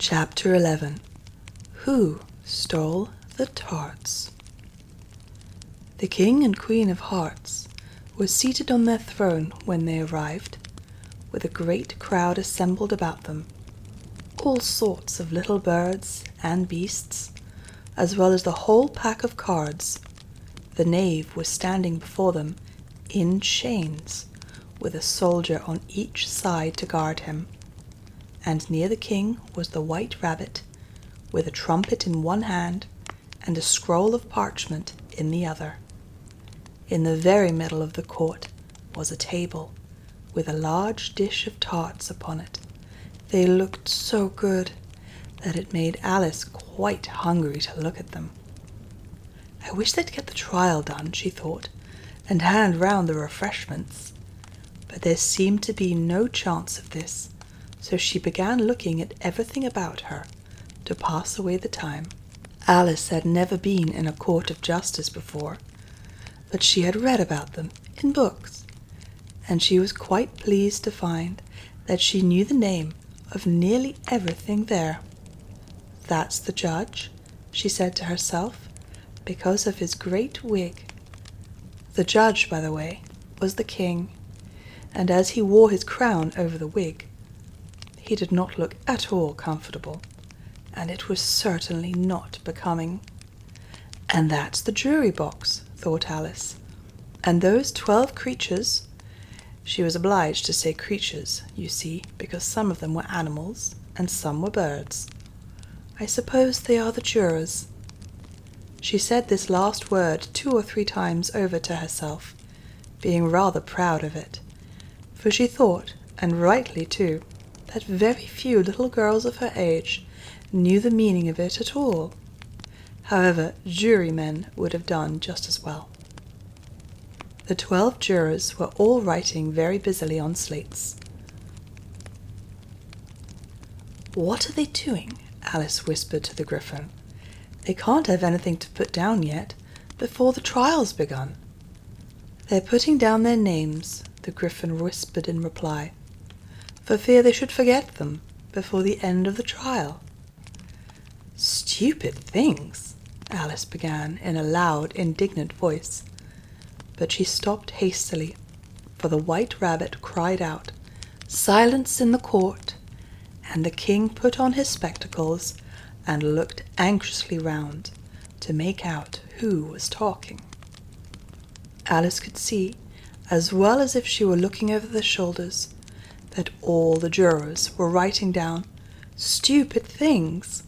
Chapter 11. Who Stole the Tarts? The King and Queen of Hearts were seated on their throne when they arrived, with a great crowd assembled about them, all sorts of little birds and beasts, as well as the whole pack of cards. The knave was standing before them in chains, with a soldier on each side to guard him, and near the king was the white rabbit, with a trumpet in one hand and a scroll of parchment in the other. In the very middle of the court was a table, with a large dish of tarts upon it. They looked so good that it made Alice quite hungry to look at them. I wish they'd get the trial done, she thought, and hand round the refreshments. But there seemed to be no chance of this, so she began looking at everything about her to pass away the time. Alice had never been in a court of justice before, but she had read about them in books, and she was quite pleased to find that she knew the name of nearly everything there. "That's the judge," she said to herself, because of his great wig. The judge, by the way, was the king, and as he wore his crown over the wig, he did not look at all comfortable, and it was certainly not becoming. "And that's the jury box," thought Alice, "and those 12 creatures," she was obliged to say creatures, you see, because some of them were animals and some were birds. "I suppose they are the jurors." She said this last word 2 or 3 times over to herself, being rather proud of it, for she thought, and rightly too, that very few little girls of her age knew the meaning of it at all. However, jurymen would have done just as well. The 12 jurors were all writing very busily on slates. "What are they doing?" Alice whispered to the Griffin. "They can't have anything to put down yet, before the trial's begun." "They're putting down their names," the Griffin whispered in reply, "for fear they should forget them before the end of the trial." "Stupid things," Alice began in a loud, indignant voice, but she stopped hastily, for the white rabbit cried out, "Silence in the court," and the king put on his spectacles and looked anxiously round to make out who was talking. Alice could see, as well as if she were looking over their shoulders, that all the jurors were writing down "stupid things"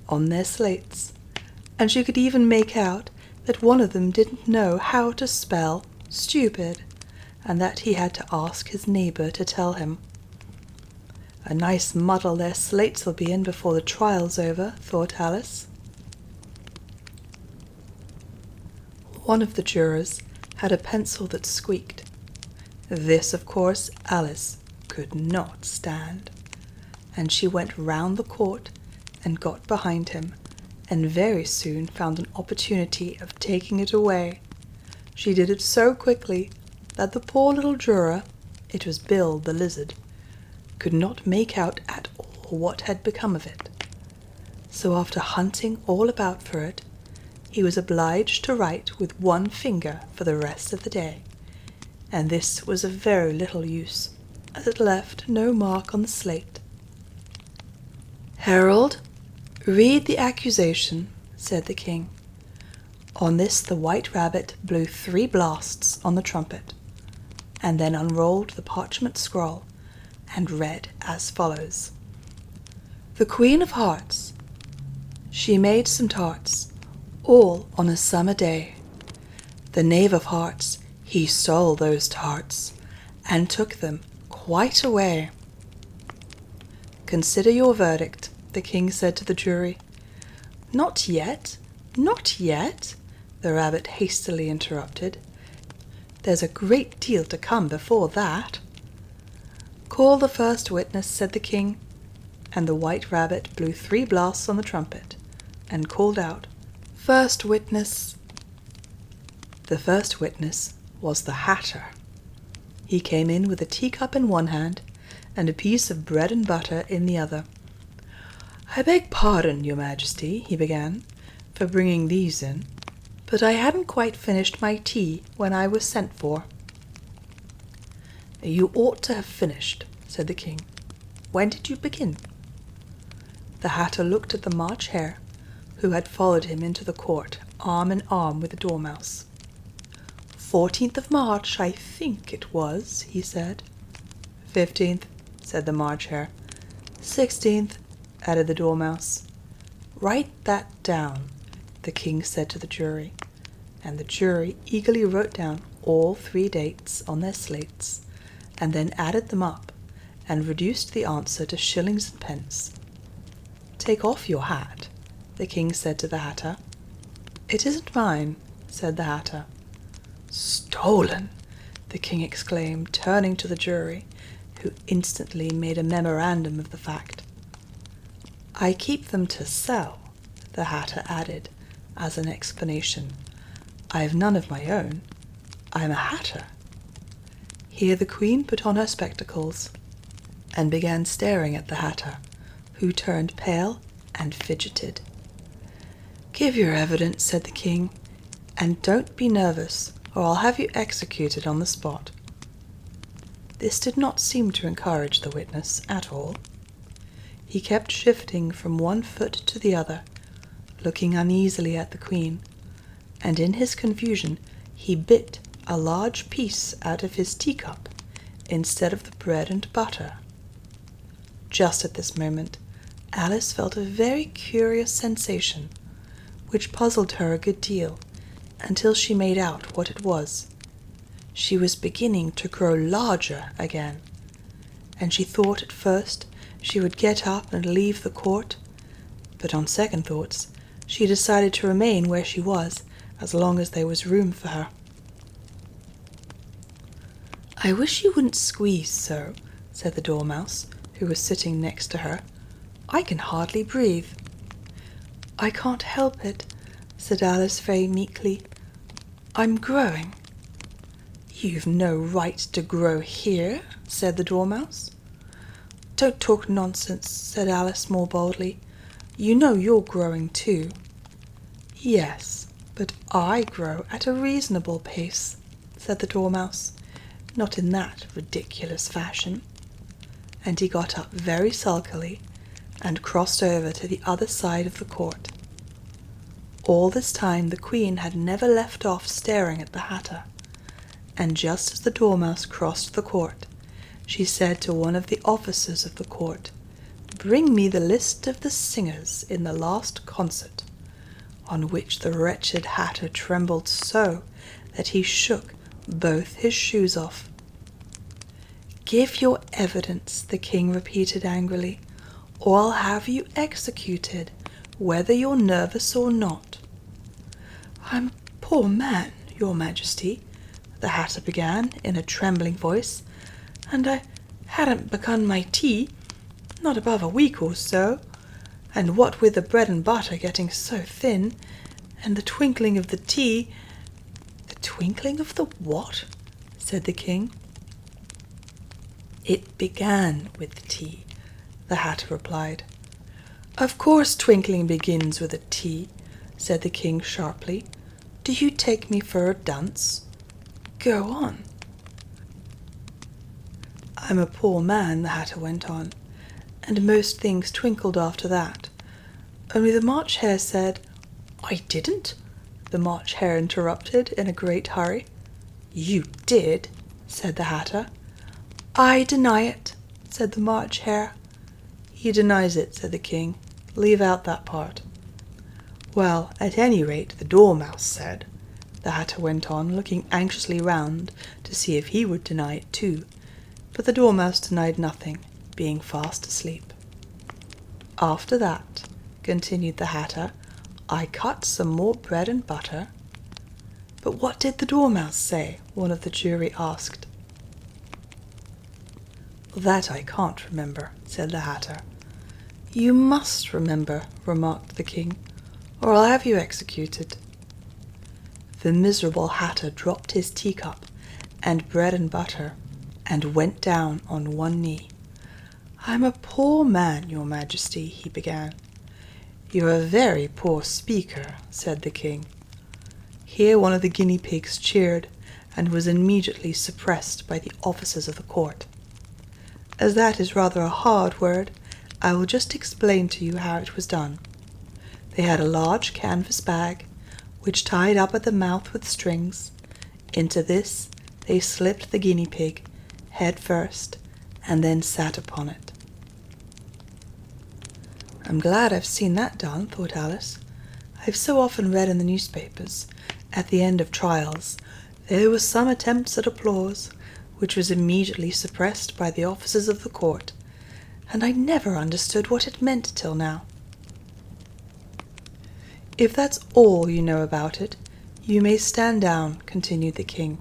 on their slates, and she could even make out that one of them didn't know how to spell stupid, and that he had to ask his neighbour to tell him. "A nice muddle their slates will be in before the trial's over," thought Alice. One of the jurors had a pencil that squeaked. This, of course, Alice could not stand, and she went round the court and got behind him, and very soon found an opportunity of taking it away. She did it so quickly that the poor little juror, it was Bill the lizard, could not make out at all what had become of it. So after hunting all about for it, he was obliged to write with one finger for the rest of the day, and this was of very little use, as it left no mark on the slate. "Harold, read the accusation," said the king. On this the white rabbit blew 3 blasts on the trumpet, and then unrolled the parchment scroll and read as follows. "The Queen of Hearts. She made some tarts, all on a summer day. The Knave of Hearts, he stole those tarts, and took them quite away." "Consider your verdict," the king said to the jury. "Not yet, not yet," the rabbit hastily interrupted. "There's a great deal to come before that." "Call the first witness," said the king, and the white rabbit blew 3 blasts on the trumpet and called out, "First witness." The first witness was the Hatter. He came in with a teacup in one hand and a piece of bread and butter in the other. "I beg pardon, your Majesty," he began, "for bringing these in, but I hadn't quite finished my tea when I was sent for." "You ought to have finished," said the king. "When did you begin?" The Hatter looked at the March Hare, who had followed him into the court, arm in arm with the Dormouse. 14th of March, I think it was," he said. 15th, said the March Hare. 16th, added the Dormouse. "Write that down," the king said to the jury, and the jury eagerly wrote down all 3 dates on their slates, and then added them up, and reduced the answer to shillings and pence. "Take off your hat," the king said to the Hatter. "It isn't mine," said the Hatter. "Stolen!" the king exclaimed, turning to the jury, who instantly made a memorandum of the fact. "I keep them to sell," the Hatter added, as an explanation. "I have none of my own. I am a Hatter." Here the queen put on her spectacles and began staring at the Hatter, who turned pale and fidgeted. "Give your evidence," said the king, "and don't be nervous, or I'll have you executed on the spot." This did not seem to encourage the witness at all. He kept shifting from one foot to the other, looking uneasily at the queen, and in his confusion he bit a large piece out of his teacup instead of the bread and butter. Just at this moment, Alice felt a very curious sensation, which puzzled her a good deal, until she made out what it was. She was beginning to grow larger again, and she thought at first she would get up and leave the court, but on second thoughts she decided to remain where she was as long as there was room for her. "I wish you wouldn't squeeze so," said the Dormouse, who was sitting next to her. "I can hardly breathe." "I can't help it," said Alice very meekly. "I'm growing." "You've no right to grow here," said the Dormouse. "Don't talk nonsense," said Alice more boldly. "You know you're growing too." "Yes, but I grow at a reasonable pace," said the Dormouse, "not in that ridiculous fashion." And he got up very sulkily and crossed over to the other side of the court. All this time the queen had never left off staring at the Hatter, and just as the Dormouse crossed the court, she said to one of the officers of the court, "Bring me the list of the singers in the last concert," on which the wretched Hatter trembled so that he shook both his shoes off. "Give your evidence," the king repeated angrily, "or I'll have you executed, whether you're nervous or not." "I'm a poor man, your Majesty," the Hatter began in a trembling voice, "and I hadn't begun my tea, not above a week or so, and what with the bread and butter getting so thin, and the twinkling of the tea—" "The twinkling of the what?" said the king. "It began with the tea," the Hatter replied. "Of course twinkling begins with a tea," said the king sharply. "Do you take me for a dunce? Go on." "I'm a poor man," the Hatter went on, "and most things twinkled after that. Only the March Hare said—" "I didn't," the March Hare interrupted in a great hurry. "You did," said the Hatter. "I deny it," said the March Hare. "He denies it," said the king. "Leave out that part." "Well, at any rate, the Dormouse said," the Hatter went on, looking anxiously round to see if he would deny it too, but the Dormouse denied nothing, being fast asleep. "After that," continued the Hatter, "I cut some more bread and butter—" "But what did the Dormouse say?" one of the jury asked. "That I can't remember," said the Hatter. "You must remember," remarked the king, "or I'll have you executed." The miserable Hatter dropped his teacup and bread and butter, and went down on one knee. "I'm a poor man, your Majesty," he began, "You're a very poor speaker," said the king. Here one of the guinea pigs cheered, and was immediately suppressed by the officers of the court. As that is rather a hard word, I will just explain to you how it was done. They had a large canvas bag, which tied up at the mouth with strings. Into this they slipped the guinea pig, head first, and then sat upon it. "I'm glad I've seen that done," thought Alice. "I've so often read in the newspapers, at the end of trials, there were some attempts at applause, which was immediately suppressed by the officers of the court, and I never understood what it meant till now." "If that's all you know about it, you may stand down," continued the king.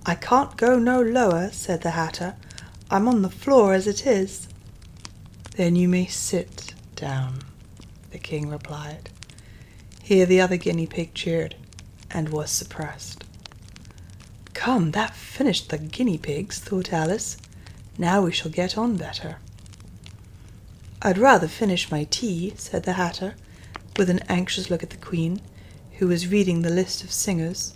"I can't go no lower," said the Hatter. "I'm on the floor as it is." "Then you may sit down," the king replied. Here the other guinea pig cheered, and was suppressed. "Come, that finished the guinea pigs," thought Alice. "Now we shall get on better." "I'd rather finish my tea," said the Hatter, with an anxious look at the queen, who was reading the list of singers.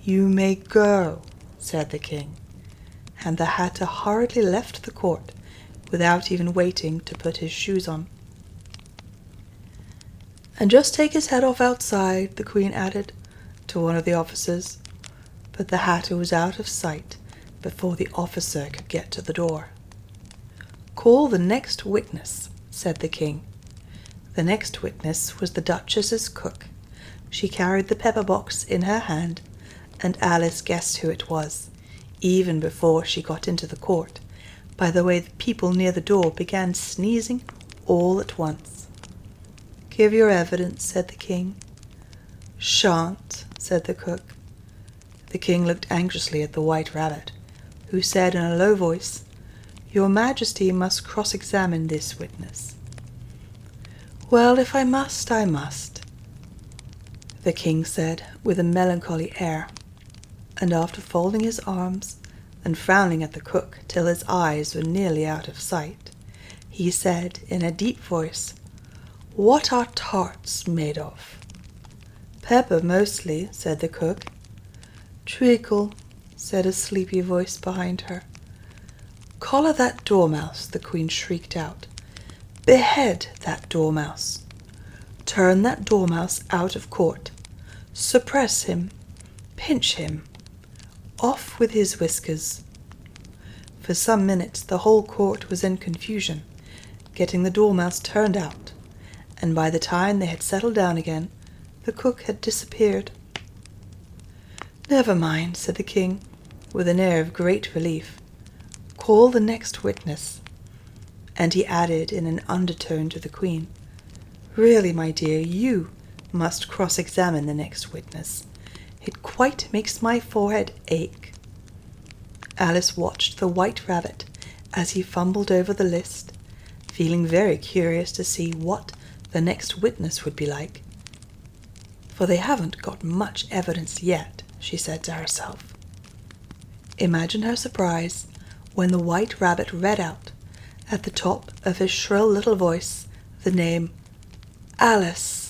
"You may go," said the king, and the Hatter hurriedly left the court without even waiting to put his shoes on. "And just take his head off outside," the queen added to one of the officers, but the Hatter was out of sight before the officer could get to the door. "Call the next witness," said the king. The next witness was the Duchess's cook. She carried the pepper box in her hand, and Alice guessed who it was, even before she got into the court, by the way the people near the door began sneezing all at once. "Give your evidence," said the king. "Shan't," said the cook. The king looked anxiously at the White Rabbit, who said in a low voice, "Your Majesty must cross-examine this witness." "Well, if I must, I must," the king said with a melancholy air, and after folding his arms and frowning at the cook till his eyes were nearly out of sight, he said in a deep voice, "What are tarts made of?" "Pepper mostly," said the cook. "Treacle," said a sleepy voice behind her. "Collar that dormouse," the queen shrieked out. "Behead that dormouse. Turn that dormouse out of court. Suppress him. Pinch him. Off with his whiskers." For some minutes the whole court was in confusion, getting the dormouse turned out, and by the time they had settled down again, the cook had disappeared. "Never mind," said the king, with an air of great relief. "Call the next witness." And he added in an undertone to the queen, "Really, my dear, you must cross-examine the next witness. It quite makes my forehead ache." Alice watched the White Rabbit as he fumbled over the list, feeling very curious to see what the next witness would be like. "For they haven't got much evidence yet," she said to herself. Imagine her surprise when the White Rabbit read out, at the top of his shrill little voice, the name Alice.